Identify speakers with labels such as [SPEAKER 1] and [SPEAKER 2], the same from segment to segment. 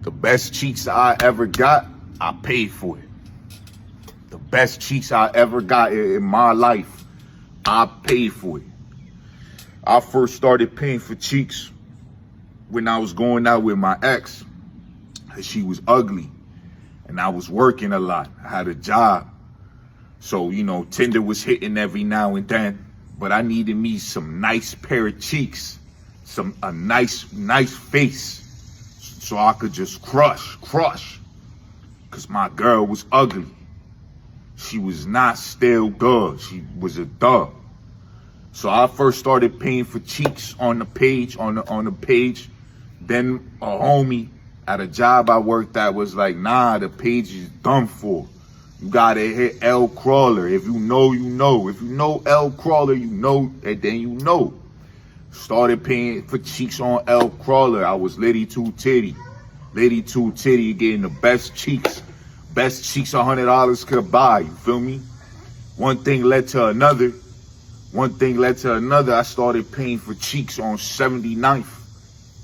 [SPEAKER 1] The best cheeks I ever got, I paid for it. The best cheeks I ever got in my life, I paid for it. I first started paying for cheeks when I was going out with my ex. She was ugly and I was working a lot. I had a job. So, you know, Tinder was hitting every now and then, but I needed me some nice pair of cheeks, a nice face, so I could just crush. Cause my girl was ugly. She was not still good. She was a dog. So I first started paying for cheeks on the page, on the page. Then a homie at a job I worked at was like, nah, the page is done for. You gotta hit L Crawler. If you know, you know. If you know L Crawler, you know, and then you know. Started paying for cheeks on L Crawler. I was Liddy Two Titty. Liddy Two Titty getting the best cheeks. Best cheeks $100 could buy, you feel me? One thing led to another. I started paying for cheeks on 79th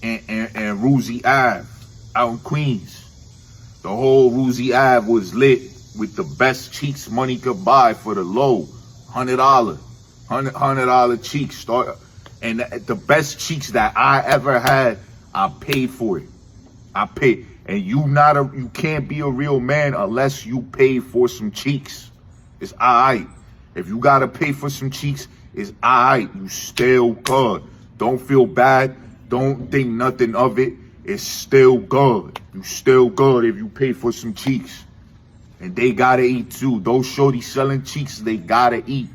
[SPEAKER 1] and Ruzy Ave out in Queens. The whole Ruzy Ave was lit with the best cheeks money could buy for the low. $100 cheeks. And the best cheeks that I ever had, I paid for it. I paid. And you can't be a real man unless you pay for some cheeks. It's alright. If you gotta pay for some cheeks, it's alright. You still good. Don't feel bad. Don't think nothing of it. It's still good. You still good if you pay for some cheeks. And they gotta eat too. Those shorties selling cheeks, they gotta eat.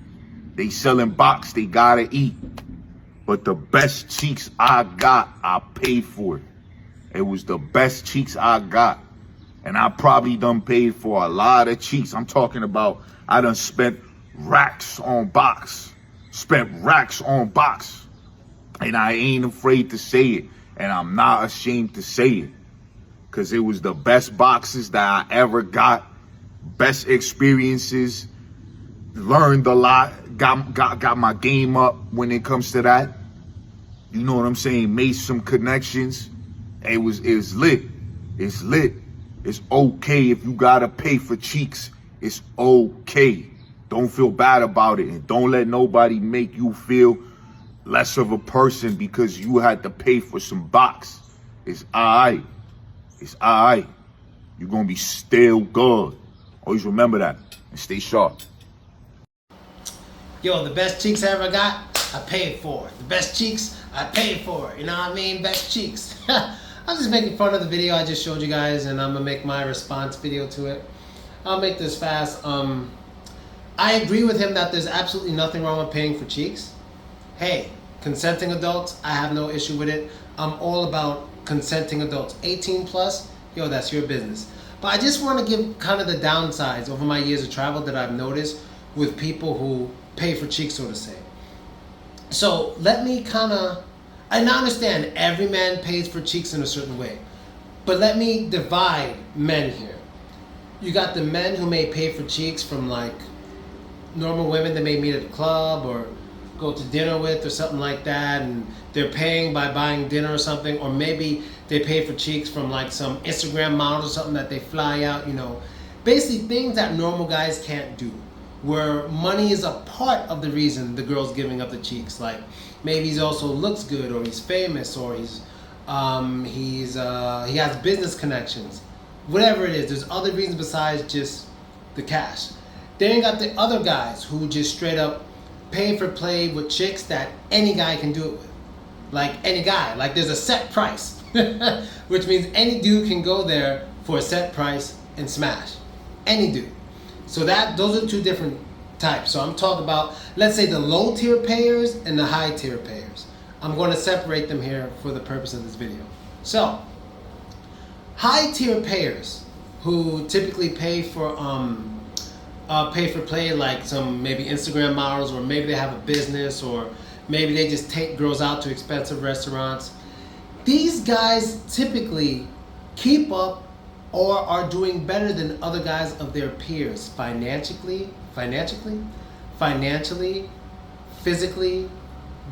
[SPEAKER 1] They selling box, they gotta eat. But the best cheeks I got, I paid for it. It was the best cheeks I got. And I probably done paid for a lot of cheeks. I'm talking about I done spent racks on box. And I ain't afraid to say it. And I'm not ashamed to say it. Because it was the best boxes that I ever got. Best experiences. Learned a lot. Got my game up when it comes to that. You know what I'm saying? Made some connections. It's lit. It's lit. It's okay if you gotta pay for cheeks. It's okay. Don't feel bad about it. And don't let nobody make you feel less of a person because you had to pay for some box. It's alright. It's alright. You're gonna be still good. Always remember that. And stay sharp.
[SPEAKER 2] Yo, the best cheeks I ever got, I paid for. The best cheeks, I paid for. You know what I mean? Best cheeks. I'm just making fun of the video I just showed you guys, and I'm gonna make my response video to it. I'll make this fast. I agree with him that there's absolutely nothing wrong with paying for cheeks. Hey, consenting adults, I have no issue with it. I'm all about consenting adults. 18 plus, yo, that's your business. But I just want to give kind of the downsides over my years of travel that I've noticed with people who pay for cheeks, so to say. So let me and I understand every man pays for cheeks in a certain way, but let me divide men here. You got the men who may pay for cheeks from like normal women that may meet at a club or go to dinner with or something like that, and they're paying by buying dinner or something, or maybe they pay for cheeks from like some Instagram model or something that they fly out, you know. Basically things that normal guys can't do, where money is a part of the reason the girl's giving up the cheeks. Like maybe he also looks good, or he's famous, or he has business connections. Whatever it is, there's other reasons besides just the cash. Then you got the other guys who just straight up pay for play with chicks that any guy can do it with. Like any guy, like there's a set price, which means any dude can go there for a set price and smash. Any dude. So those are two different types. So I'm talking about, let's say, the low tier payers and the high tier payers. I'm going to separate them here for the purpose of this video. So high tier payers who typically pay for play, like some maybe Instagram models, or maybe they have a business, or maybe they just take girls out to expensive restaurants. These guys typically keep up or are doing better than other guys of their peers financially, physically,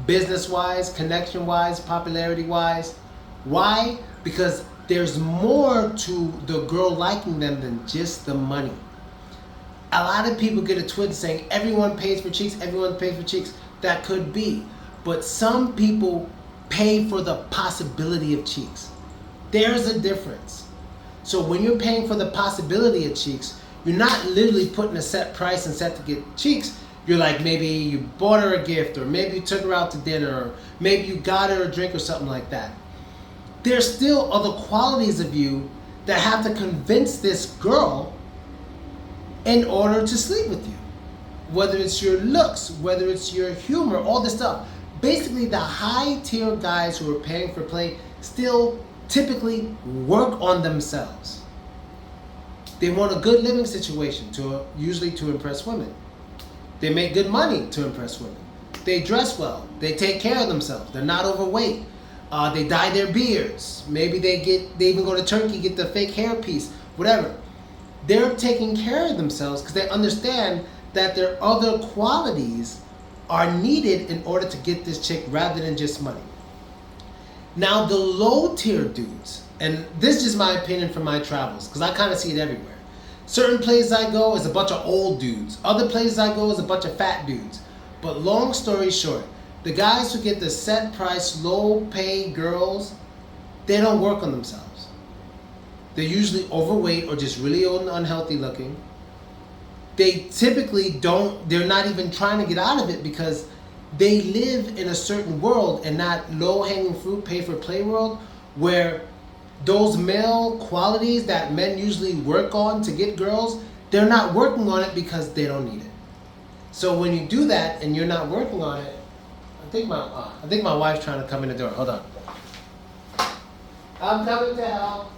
[SPEAKER 2] business-wise, connection-wise, popularity-wise. Why? Because there's more to the girl liking them than just the money. A lot of people get a twist saying everyone pays for cheeks, everyone pays for cheeks. That could be. But some people pay for the possibility of cheeks. There's a difference. So when you're paying for the possibility of cheeks, you're not literally putting a set price and set to get cheeks. You're like, maybe you bought her a gift, or maybe you took her out to dinner, or maybe you got her a drink or something like that. There's still other qualities of you that have to convince this girl in order to sleep with you. Whether it's your looks, whether it's your humor, all this stuff. Basically, the high tier guys who are paying for play still typically work on themselves. They want a good living situation, usually to impress women. They make good money to impress women. They dress well. They take care of themselves. They're not overweight. They dye their beards. Maybe they even go to Turkey, get the fake hair piece, whatever. They're taking care of themselves because they understand that their other qualities are needed in order to get this chick rather than just money. Now, the low tier dudes, and this is just my opinion from my travels, because I kind of see it everywhere. Certain places I go is a bunch of old dudes. Other places I go is a bunch of fat dudes. But long story short, the guys who get the set price, low pay girls, they don't work on themselves. They're usually overweight or just really old and unhealthy looking. They typically they're not even trying to get out of it because they live in a certain world and not low-hanging fruit, pay-for-play world where those male qualities that men usually work on to get girls, they're not working on it because they don't need it. So when you do that and you're not working on it, I think my wife's trying to come in the door. Hold on. I'm coming to help.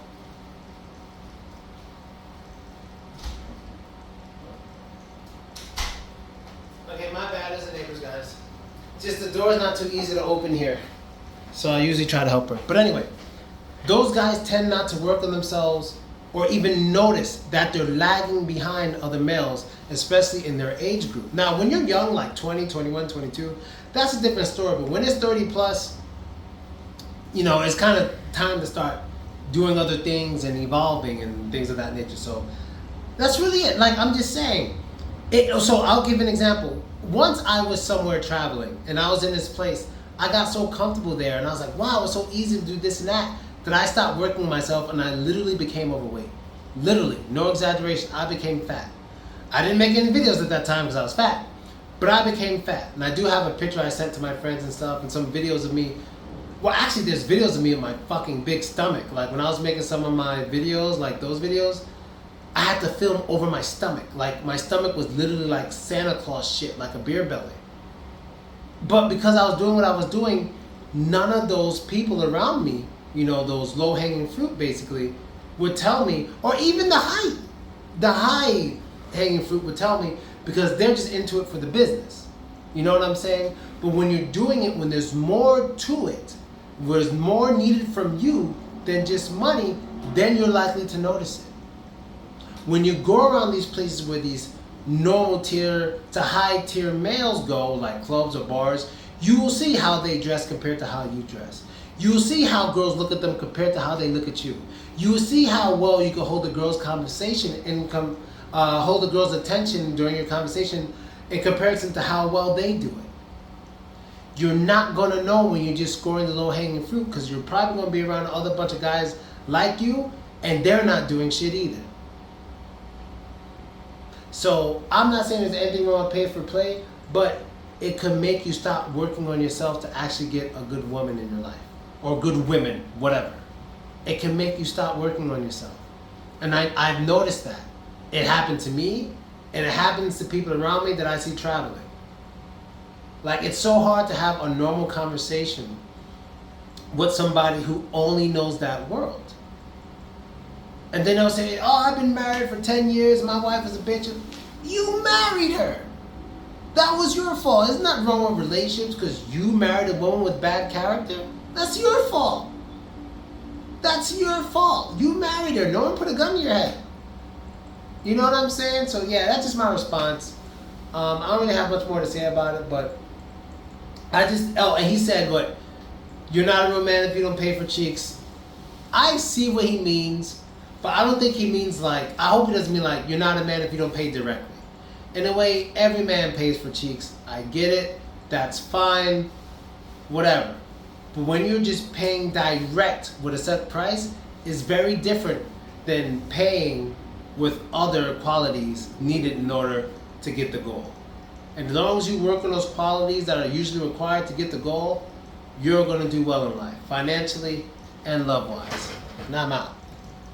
[SPEAKER 2] Okay, my bad as a neighbors, guys. Just the door's not too easy to open here. So I usually try to help her. But anyway, those guys tend not to work on themselves or even notice that they're lagging behind other males, especially in their age group. Now, when you're young, like 20, 21, 22, that's a different story. But when it's 30 plus, it's kind of time to start doing other things and evolving and things of that nature. So that's really it. Like, I'm just saying. So I'll give an example. Once I was somewhere traveling and I was in this place, I got so comfortable there and I was like, wow, it's so easy to do this and that I stopped working on myself and I literally became overweight. Literally, no exaggeration, I became fat. I didn't make any videos at that time because I was fat, but I became fat. And I do have a picture I sent to my friends and stuff and some videos of me. Well, actually, there's videos of me with my fucking big stomach. Like when I was making some of my videos, like those videos, I had to film over my stomach. Like my stomach was literally like Santa Claus shit, like a beer belly. But because I was doing what I was doing, none of those people around me, those low-hanging fruit basically, would tell me, or even the high-hanging fruit would tell me because they're just into it for the business. You know what I'm saying? But when you're doing it, when there's more to it, where there's more needed from you than just money, then you're likely to notice it. When you go around these places where these normal tier to high tier males go, like clubs or bars, you will see how they dress compared to how you dress. You will see how girls look at them compared to how they look at you. You will see how well you can hold a girl's conversation and hold a girl's attention during your conversation in comparison to how well they do it. You're not going to know when you're just scoring the low-hanging fruit because you're probably going to be around another bunch of guys like you and they're not doing shit either. So I'm not saying there's anything wrong with pay for play, but it could make you stop working on yourself to actually get a good woman in your life. Or good women, whatever. It can make you stop working on yourself. And I've noticed that. It happened to me, and it happens to people around me that I see traveling. Like, it's so hard to have a normal conversation with somebody who only knows that world. And then they'll say, oh, I've been married for 10 years, my wife is a bitch. You married her. That was your fault. Isn't that wrong with relationships because you married a woman with bad character? That's your fault. That's your fault. You married her. No one put a gun to your head. You know what I'm saying? So yeah, that's just my response. I don't really have much more to say about it, but and he said, what? You're not a real man if you don't pay for cheeks. I see what he means, but I don't think he means like, I hope he doesn't mean like, you're not a man if you don't pay directly. In a way, every man pays for cheeks. I get it. That's fine. Whatever. But when you're just paying direct with a set price, it's very different than paying with other qualities needed in order to get the goal. And as long as you work on those qualities that are usually required to get the goal, you're going to do well in life, financially and love-wise. And I'm out.